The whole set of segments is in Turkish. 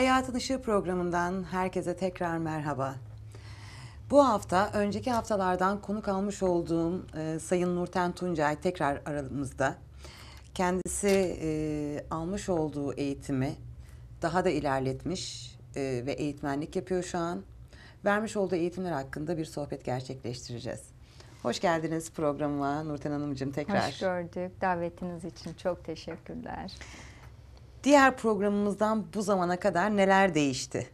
Hayatın Işığı programından herkese tekrar merhaba. Bu hafta önceki haftalardan konuk almış olduğum Sayın Nurten Tuncay tekrar aramızda. Kendisi almış olduğu eğitimi daha da ilerletmiş ve eğitmenlik yapıyor şu an. Vermiş olduğu eğitimler hakkında bir sohbet gerçekleştireceğiz. Hoş geldiniz programıma Nurten Hanımcığım tekrar. Hoş gördük. Davetiniz için çok teşekkürler. Diğer programımızdan bu zamana kadar neler değişti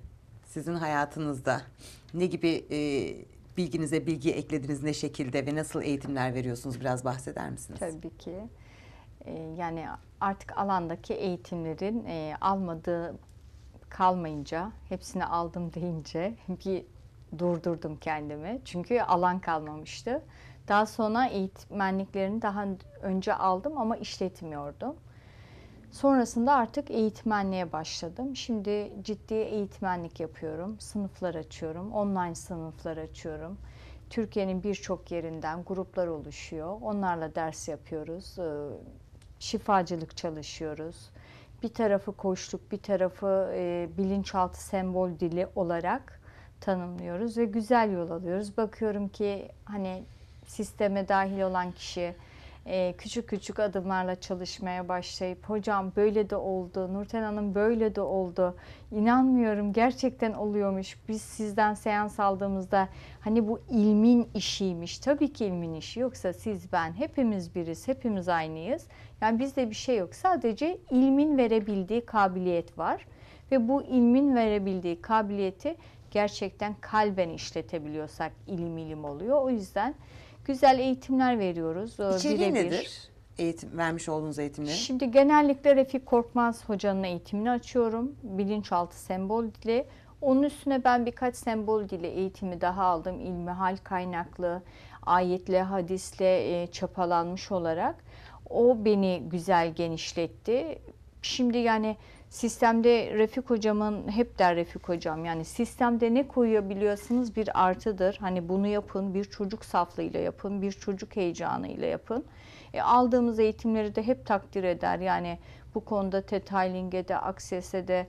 sizin hayatınızda? Ne gibi bilginize bilgi eklediniz, ne şekilde ve nasıl eğitimler veriyorsunuz? Biraz bahseder misiniz? Tabii ki. Yani artık alandaki eğitimlerin almadığı kalmayınca, hepsini aldım deyince bir durdurdum kendimi. Çünkü alan kalmamıştı. Daha sonra eğitmenliklerini daha önce aldım ama işletmiyordum. Sonrasında artık eğitmenliğe başladım. Şimdi ciddi eğitmenlik yapıyorum. Sınıflar açıyorum. Online sınıflar açıyorum. Türkiye'nin birçok yerinden gruplar oluşuyor. Onlarla ders yapıyoruz. Şifacılık çalışıyoruz. Bir tarafı koçluk, bir tarafı bilinçaltı sembol dili olarak tanımlıyoruz ve güzel yol alıyoruz. Bakıyorum ki hani sisteme dahil olan kişi küçük küçük adımlarla çalışmaya başlayıp hocam böyle de oldu, Nurten Hanım böyle de oldu, İnanmıyorum gerçekten oluyormuş, biz sizden seans aldığımızda hani bu ilmin işiymiş. Tabii ki ilmin işi, yoksa siz ben hepimiz biriz, hepimiz aynıyız. Yani bizde bir şey yok, sadece ilmin verebildiği kabiliyet var ve bu ilmin verebildiği kabiliyeti gerçekten kalben işletebiliyorsak ilim oluyor. O yüzden güzel eğitimler veriyoruz. İçeriği nedir? Vermiş olduğunuz eğitimlerin? Şimdi genellikle Refik Korkmaz hocanın eğitimini açıyorum. Bilinçaltı sembol dili. Onun üstüne ben birkaç sembol dili eğitimi daha aldım. İlmihal kaynaklı, ayetle, hadisle çapalanmış olarak. O beni güzel genişletti. Şimdi yani sistemde Refik hocamın, hep der Refik hocam, yani sistemde ne koyabiliyorsunuz bir artıdır. Hani bunu yapın, bir çocuk saflığıyla yapın, bir çocuk heyecanıyla yapın. Aldığımız eğitimleri de hep takdir eder. Yani bu konuda Tetailing'e de, Access'e de,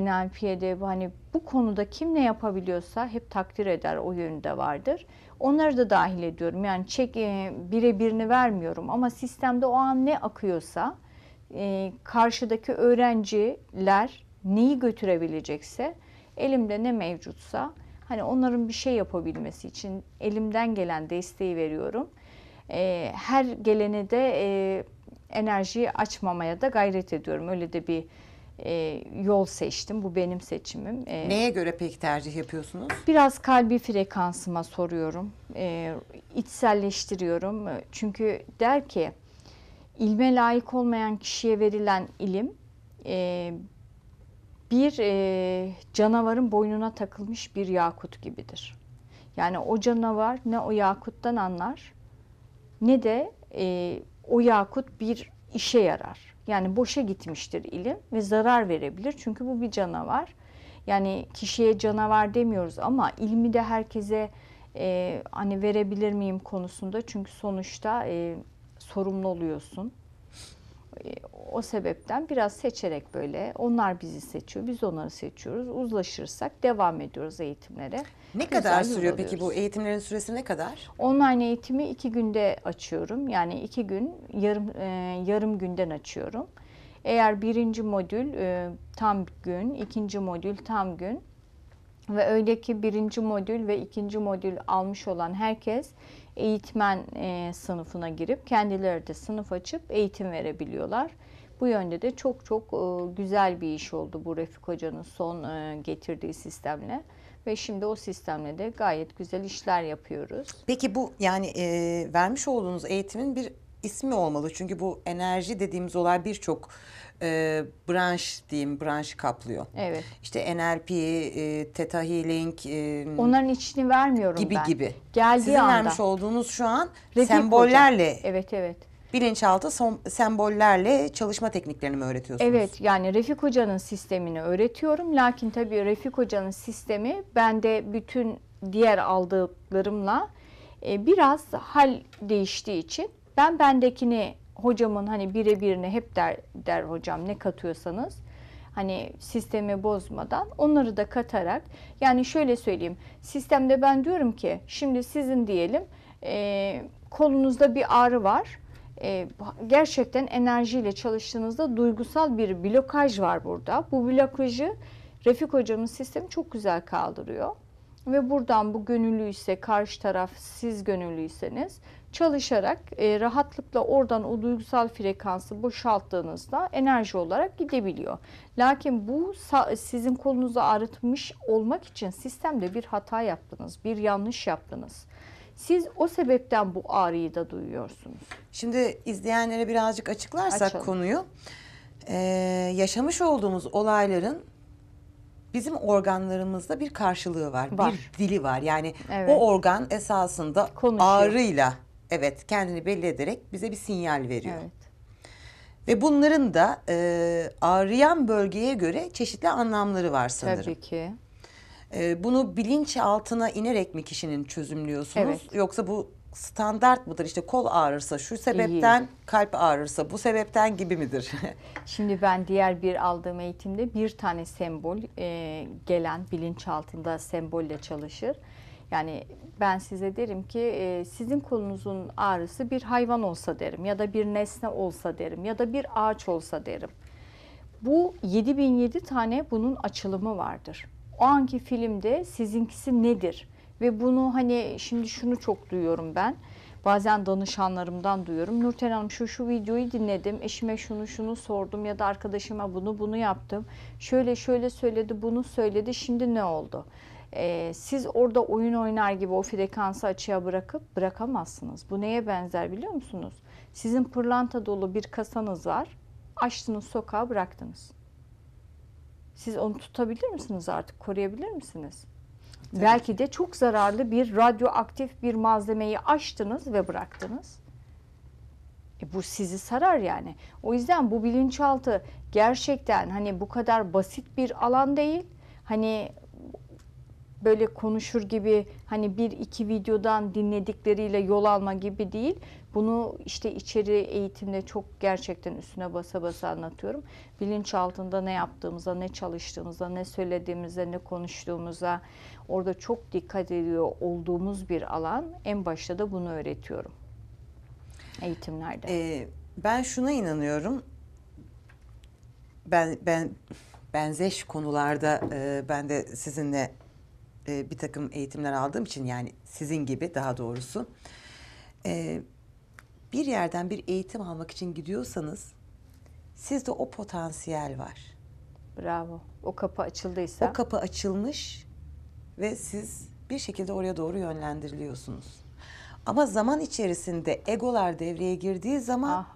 NLP'ye de, hani bu konuda kim ne yapabiliyorsa hep takdir eder, o yönde vardır. Onları da dahil ediyorum. Yani birebirini vermiyorum ama sistemde o an ne akıyorsa, karşıdaki öğrenciler neyi götürebilecekse, elimde ne mevcutsa hani onların bir şey yapabilmesi için elimden gelen desteği veriyorum. Her gelene de enerjiyi açmamaya da gayret ediyorum. Öyle de bir yol seçtim. Bu benim seçimim. Neye göre peki tercih yapıyorsunuz? Biraz kalbi frekansıma soruyorum. İçselleştiriyorum. Çünkü der ki, ilme layık olmayan kişiye verilen ilim bir canavarın boynuna takılmış bir yakut gibidir. Yani o canavar ne o yakuttan anlar, ne de o yakut bir işe yarar. Yani boşa gitmiştir ilim ve zarar verebilir. Çünkü bu bir canavar. Yani kişiye canavar demiyoruz ama ilmi de herkese hani verebilir miyim konusunda. Çünkü sonuçta sorumlu oluyorsun. O sebepten biraz seçerek, böyle onlar bizi seçiyor, biz onları seçiyoruz. Uzlaşırsak devam ediyoruz eğitimlere. Ne kadar sürüyor peki bu eğitimlerin süresi ne kadar? Online eğitimi 2 günde açıyorum. Yani 2 gün yarım günden açıyorum. Eğer birinci modül tam gün, ikinci modül tam gün ve öyle ki birinci modül ve ikinci modül almış olan herkes eğitmen sınıfına girip kendileri de sınıf açıp eğitim verebiliyorlar. Bu yönde de çok güzel bir iş oldu bu Refik Hoca'nın son getirdiği sistemle. Ve şimdi o sistemle de gayet güzel işler yapıyoruz. Peki bu yani vermiş olduğunuz eğitimin bir ismi olmalı. Çünkü bu enerji dediğimiz olay birçok branş diyeyim, branşı kaplıyor. Evet. İşte NLP, Theta Healing, onların içini vermiyorum gibi ben. gibi. Geldiği Sizin anda. vermiş olduğunuz şu an Refik sembollerle, Hoca. Evet. bilinçaltı sembollerle çalışma tekniklerini mi öğretiyorsunuz? Evet, yani Refik Hoca'nın sistemini öğretiyorum. Lakin tabii Refik Hoca'nın sistemi bende bütün diğer aldıklarımla biraz hal değiştiği için bendekini hocamın hani birebirine hep der hocam, ne katıyorsanız Hani sistemi bozmadan onları da katarak, yani şöyle söyleyeyim, sistemde ben diyorum ki şimdi sizin diyelim kolunuzda bir ağrı var. Gerçekten enerjiyle çalıştığınızda duygusal bir blokaj var burada. Bu blokajı Refik hocamın sistemi çok güzel kaldırıyor. Ve buradan bu gönüllüyse, karşı taraf siz gönüllüyseniz çalışarak rahatlıkla oradan o duygusal frekansı boşalttığınızda enerji olarak gidebiliyor. Lakin bu sizin kolunuzu ağrıtmış olmak için sistemde bir hata yaptınız, bir yanlış yaptınız. Siz o sebepten bu ağrıyı da duyuyorsunuz. Şimdi izleyenlere birazcık açıklarsak Açalım. konuyu, yaşamış olduğumuz olayların bizim organlarımızda bir karşılığı var, Var. bir dili var. Yani Evet. o organ esasında Konuşuyor. ağrıyla, evet, kendini belli ederek bize bir sinyal veriyor. Evet. Ve bunların da ağrıyan bölgeye göre çeşitli anlamları var sanırım. Tabii ki. Bunu bilinçaltına inerek mi kişinin çözümlüyorsunuz? Evet. Yoksa bu standart mıdır? İşte kol ağrırsa şu sebepten, kalp ağrırsa bu sebepten gibi midir? Şimdi ben diğer bir aldığım eğitimde bir tane sembol gelen bilinçaltında sembolle çalışır. Yani ben size derim ki sizin kolunuzun ağrısı bir hayvan olsa derim, ya da bir nesne olsa derim, ya da bir ağaç olsa derim. Bu 7007 tane bunun açılımı vardır. O anki filmde sizinkisi nedir? Ve bunu hani şimdi şunu çok duyuyorum ben. Bazen danışanlarımdan duyuyorum. Nurten Hanım şu videoyu dinledim. Eşime şunu sordum ya da arkadaşıma bunu yaptım. Şöyle söyledi, bunu söyledi. Şimdi ne oldu? Siz orada oyun oynar gibi o frekansı açığa bırakamazsınız. Bu neye benzer biliyor musunuz? Sizin pırlanta dolu bir kasanız var. Açtınız, sokağa bıraktınız. Siz onu tutabilir misiniz artık? Koruyabilir misiniz? Tabii. Belki de çok zararlı bir radyoaktif bir malzemeyi açtınız ve bıraktınız. Bu sizi sarar yani. O yüzden bu bilinçaltı gerçekten hani bu kadar basit bir alan değil. Hani böyle konuşur gibi, hani bir iki videodan dinledikleriyle yol alma gibi değil. Bunu işte içeri eğitimde çok gerçekten üstüne basa basa anlatıyorum. Bilinçaltında ne yaptığımıza, ne çalıştığımıza, ne söylediğimize, ne konuştuğumuza orada çok dikkat ediyor olduğumuz bir alan. En başta da bunu öğretiyorum eğitimlerde. Ben şuna inanıyorum. Benzeş konularda ben de sizinle bir takım eğitimler aldığım için, yani sizin gibi daha doğrusu, bir yerden bir eğitim almak için gidiyorsanız sizde o potansiyel var. Bravo. O kapı açıldıysa. O kapı açılmış ve siz bir şekilde oraya doğru yönlendiriliyorsunuz. Ama zaman içerisinde egolar devreye girdiği zaman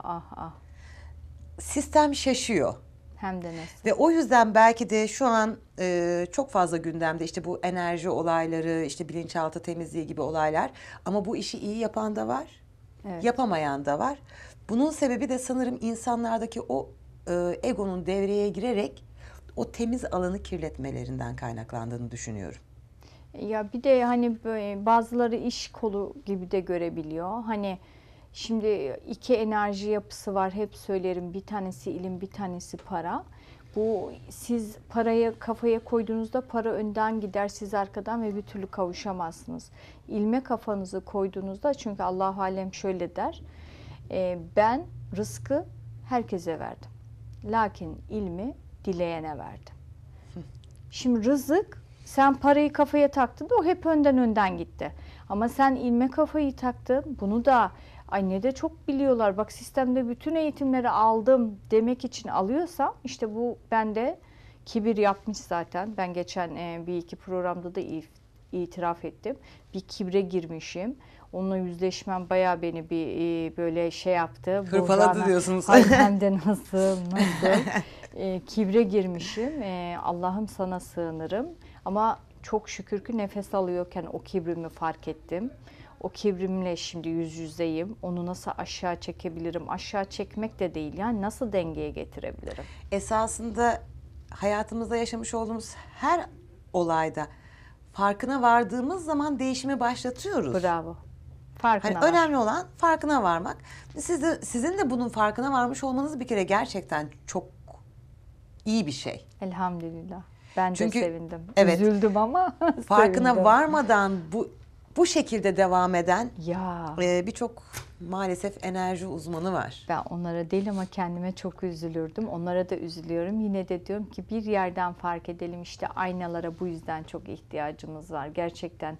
sistem şaşıyor. Hem de nasıl. Ve o yüzden belki de şu an çok fazla gündemde işte bu enerji olayları, işte bilinçaltı temizliği gibi olaylar. Ama bu işi iyi yapan da var, Evet. yapamayan da var. Bunun sebebi de sanırım insanlardaki o egonun devreye girerek o temiz alanı kirletmelerinden kaynaklandığını düşünüyorum. Ya bir de hani böyle bazıları iş kolu gibi de görebiliyor. Hani şimdi iki enerji yapısı var, hep söylerim. Bir tanesi ilim, bir tanesi para. Bu siz parayı kafaya koyduğunuzda para önden gider, siz arkadan ve bir türlü kavuşamazsınız. İlme kafanızı koyduğunuzda, çünkü Allah-u Alem şöyle der. Ben rızkı herkese verdim. Lakin ilmi dileyene verdim. Şimdi rızık, sen parayı kafaya taktın da o hep önden gitti. Ama sen ilme kafayı taktın, bunu da ne de çok biliyorlar. Bak sistemde bütün eğitimleri aldım demek için alıyorsam, işte bu bende kibir yapmış zaten. Ben geçen bir iki programda da itiraf ettim. Bir kibre girmişim. Onunla yüzleşmem bayağı beni bir böyle şey yaptı. Hırpaladı diyorsunuz. Ay, hem de nasıl. Kibre girmişim. Allah'ım sana sığınırım. Ama çok şükür ki nefes alıyorken o kibrimi fark ettim. O kibrimle şimdi yüz yüzeyim. Onu nasıl aşağı çekebilirim? Aşağı çekmek de değil, yani nasıl dengeye getirebilirim? Esasında hayatımızda yaşamış olduğumuz her olayda farkına vardığımız zaman değişimi başlatıyoruz. Bravo. Farkına Hani var. önemli olan farkına varmak. Sizin de bunun farkına varmış olmanız bir kere gerçekten çok iyi bir şey. Elhamdülillah. Ben Çünkü, de sevindim. evet, Üzüldüm ama farkına sevindim. varmadan bu şekilde devam eden Ya birçok maalesef enerji uzmanı var. ben onlara değil ama kendime çok üzülürdüm. Onlara da üzülüyorum. Yine de diyorum ki bir yerden fark edelim, işte aynalara bu yüzden çok ihtiyacımız var. Gerçekten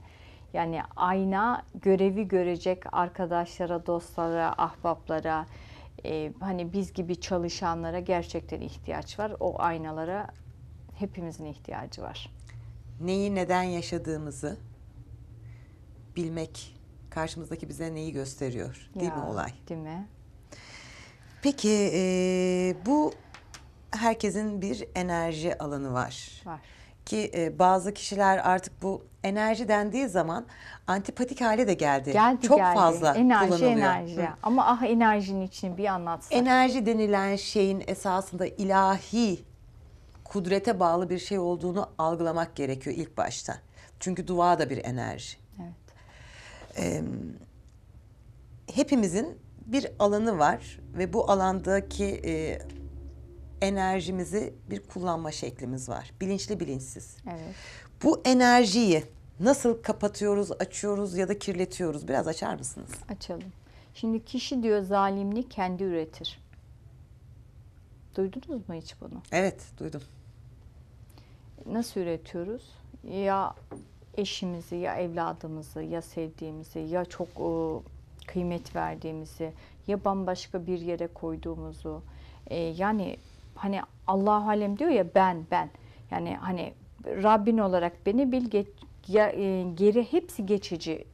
yani ayna görevi görecek arkadaşlara, dostlara, ahbaplara, hani biz gibi çalışanlara gerçekten ihtiyaç var. O aynalara hepimizin ihtiyacı var. Neyi neden yaşadığımızı bilmek karşımızdaki bize neyi gösteriyor, değil mi olay? Değil mi? Peki bu herkesin bir enerji alanı var. Var. Ki bazı kişiler artık bu enerji dendiği zaman antipatik hale de geldi. Geldi Çok geldi. fazla Enerji kullanılıyor. enerji. Ama ah enerjinin içini bir anlatsak. Enerji denilen şeyin esasında ilahi kudrete bağlı bir şey olduğunu algılamak gerekiyor ilk başta. Çünkü dua da bir enerji. Evet. Hepimizin bir alanı var ve bu alandaki enerjimizi bir kullanma şeklimiz var. Bilinçli, bilinçsiz. Evet. Bu enerjiyi nasıl kapatıyoruz, açıyoruz ya da kirletiyoruz? Biraz açar mısınız? Açalım. Şimdi kişi diyor zalimliği kendi üretir. Duydunuz mu hiç bunu? Evet, duydum. Nasıl üretiyoruz? Ya eşimizi, ya evladımızı, ya sevdiğimizi, ya çok kıymet verdiğimizi, ya bambaşka bir yere koyduğumuzu. Yani hani Allah alem diyor ya ben. Yani hani Rabbin olarak beni bil, geri hepsi geçici.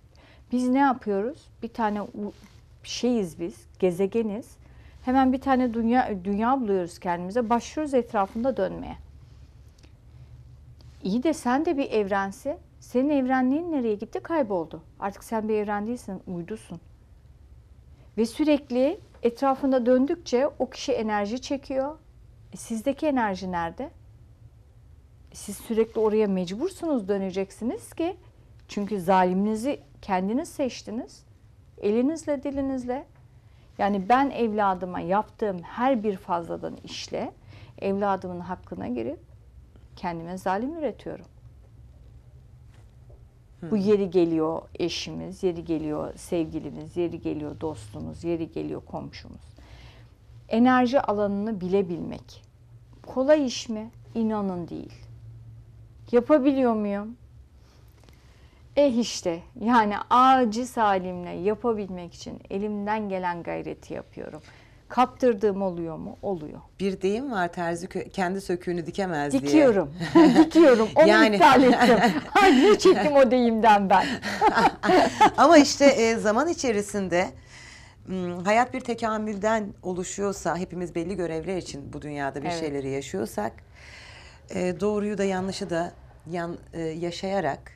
Biz ne yapıyoruz? Bir tane şeyiz biz, gezegeniz. Hemen bir tane dünya buluyoruz kendimize, başlıyoruz etrafında dönmeye. İyi de sen de bir evrensin. Senin evrenliğin nereye gitti? Kayboldu. Artık sen bir evren değilsin, uydusun. Ve sürekli etrafında döndükçe o kişi enerji çekiyor. Sizdeki enerji nerede? Siz sürekli oraya mecbursunuz, döneceksiniz ki. Çünkü zaliminizi kendiniz seçtiniz. Elinizle, dilinizle. Yani ben evladıma yaptığım her bir fazladan işle evladımın hakkına girip kendime zalim üretiyorum. Bu yeri geliyor eşimiz, yeri geliyor sevgilimiz, yeri geliyor dostumuz, yeri geliyor komşumuz. Enerji alanını bilebilmek. Kolay iş mi? İnanın değil. Yapabiliyor muyum? İşte yani aciz halimle yapabilmek için elimden gelen gayreti yapıyorum. Kaptırdığım oluyor mu? Oluyor. Bir deyim var, terzi kendi söküğünü dikemez diye. Dikiyorum. Dikiyorum. Onu Yani... iptal ettim. Hangi çektim o deyimden ben. Ama işte zaman içerisinde hayat bir tekamülden oluşuyorsa, hepimiz belli görevler için bu dünyada bir şeyleri yaşıyorsak, doğruyu da yanlışı da yaşayarak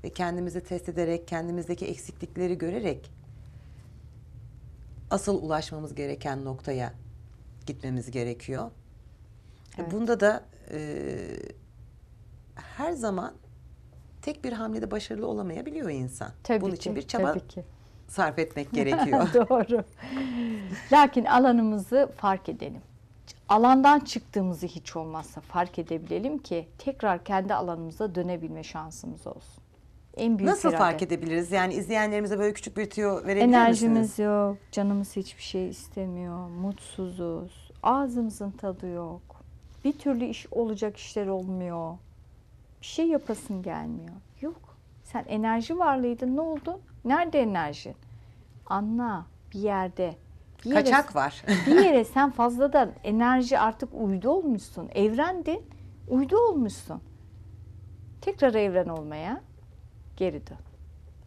ve kendimizi test ederek, kendimizdeki eksiklikleri görerek asıl ulaşmamız gereken noktaya gitmemiz gerekiyor. Evet. Bunda da her zaman tek bir hamlede başarılı olamayabiliyor insan. Tabii Bunun ki, için bir çaba tabii ki. sarf etmek gerekiyor. Doğru. Lakin alanımızı fark edelim. Alandan çıktığımızı hiç olmazsa fark edebilelim ki tekrar kendi alanımıza dönebilme şansımız olsun. En büyük Nasıl irade. fark edebiliriz? Yani izleyenlerimize böyle küçük bir tüyo verebilir Enerjimiz misiniz? yok, canımız hiçbir şey istemiyor, mutsuzuz, ağzımızın tadı yok. Bir türlü iş olacak işler olmuyor. Bir şey yapasın gelmiyor. Yok. Sen enerji varlığıydın, ne oldu? Nerede enerjin? Anla, bir yerde. Kaçak var. Bir yere sen fazladan enerji artık uydu olmuşsun. Evrendin, uydu olmuşsun. Tekrar evren olmaya geri dön.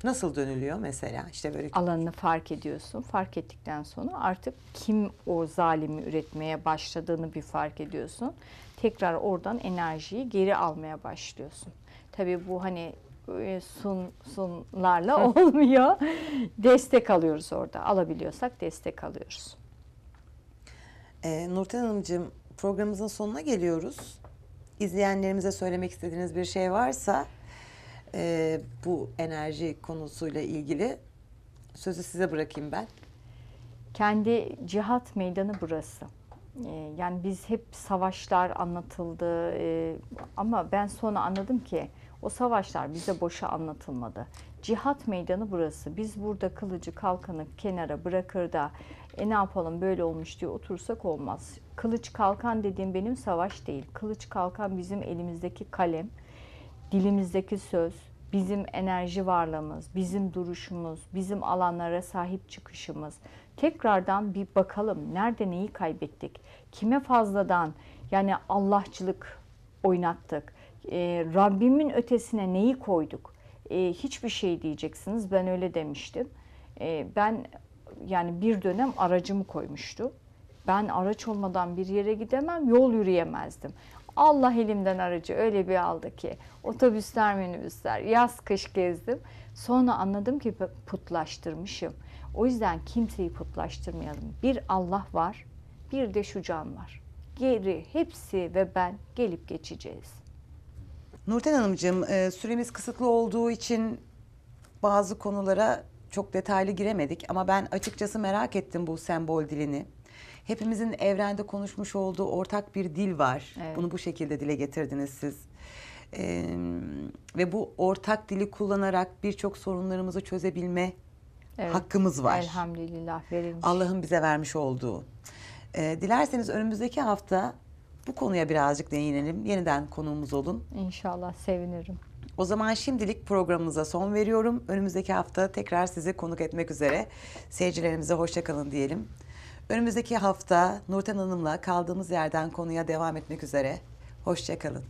Nasıl dönülüyor mesela? İşte böyle Alanını fark ediyorsun. Fark ettikten sonra artık kim o zalimi üretmeye başladığını bir fark ediyorsun. Tekrar oradan enerjiyi geri almaya başlıyorsun. Tabii bu hani sunlarla olmuyor. Destek alıyoruz orada. Alabiliyorsak destek alıyoruz. Nurten Hanımcığım, programımızın sonuna geliyoruz. İzleyenlerimize söylemek istediğiniz bir şey varsa bu enerji konusuyla ilgili sözü size bırakayım ben. Kendi cihat meydanı burası. Yani biz hep savaşlar anlatıldı ama ben sonra anladım ki o savaşlar bize boşa anlatılmadı. Cihat meydanı burası. Biz burada kılıcı kalkanı kenara bırakır da ne yapalım böyle olmuş diye otursak olmaz. Kılıç kalkan dediğim benim savaş değil. Kılıç kalkan bizim elimizdeki kalem, dilimizdeki söz, bizim enerji varlığımız, bizim duruşumuz, bizim alanlara sahip çıkışımız. Tekrardan bir bakalım nerede neyi kaybettik? Kime fazladan yani Allahçılık oynattık? Rabbimin ötesine neyi koyduk? Hiçbir şey diyeceksiniz. Ben öyle demiştim. Ben yani bir dönem aracımı koymuştu. Ben araç olmadan bir yere gidemem, yol yürüyemezdim. Allah elimden aracı öyle bir aldı ki otobüsler, minibüsler, yaz kış gezdim. Sonra anladım ki putlaştırmışım. O yüzden kimseyi putlaştırmayalım. Bir Allah var, bir de şu can var. Geri hepsi ve ben gelip geçeceğiz. Nurten Hanımcığım, süremiz kısıtlı olduğu için bazı konulara çok detaylı giremedik ama ben açıkçası merak ettim bu sembol dilini. Hepimizin evrende konuşmuş olduğu ortak bir dil var. Evet. Bunu bu şekilde dile getirdiniz siz. Ve bu ortak dili kullanarak birçok sorunlarımızı çözebilme hakkımız var. Elhamdülillah verilmiş. Allah'ın bize vermiş olduğu. Dilerseniz önümüzdeki hafta bu konuya birazcık değinelim. Yeniden konuğumuz olun. İnşallah sevinirim. O zaman şimdilik programımıza son veriyorum. Önümüzdeki hafta tekrar sizi konuk etmek üzere. Seyircilerimize hoşça kalın diyelim. Önümüzdeki hafta Nurten Hanım'la kaldığımız yerden konuya devam etmek üzere. Hoşça kalın.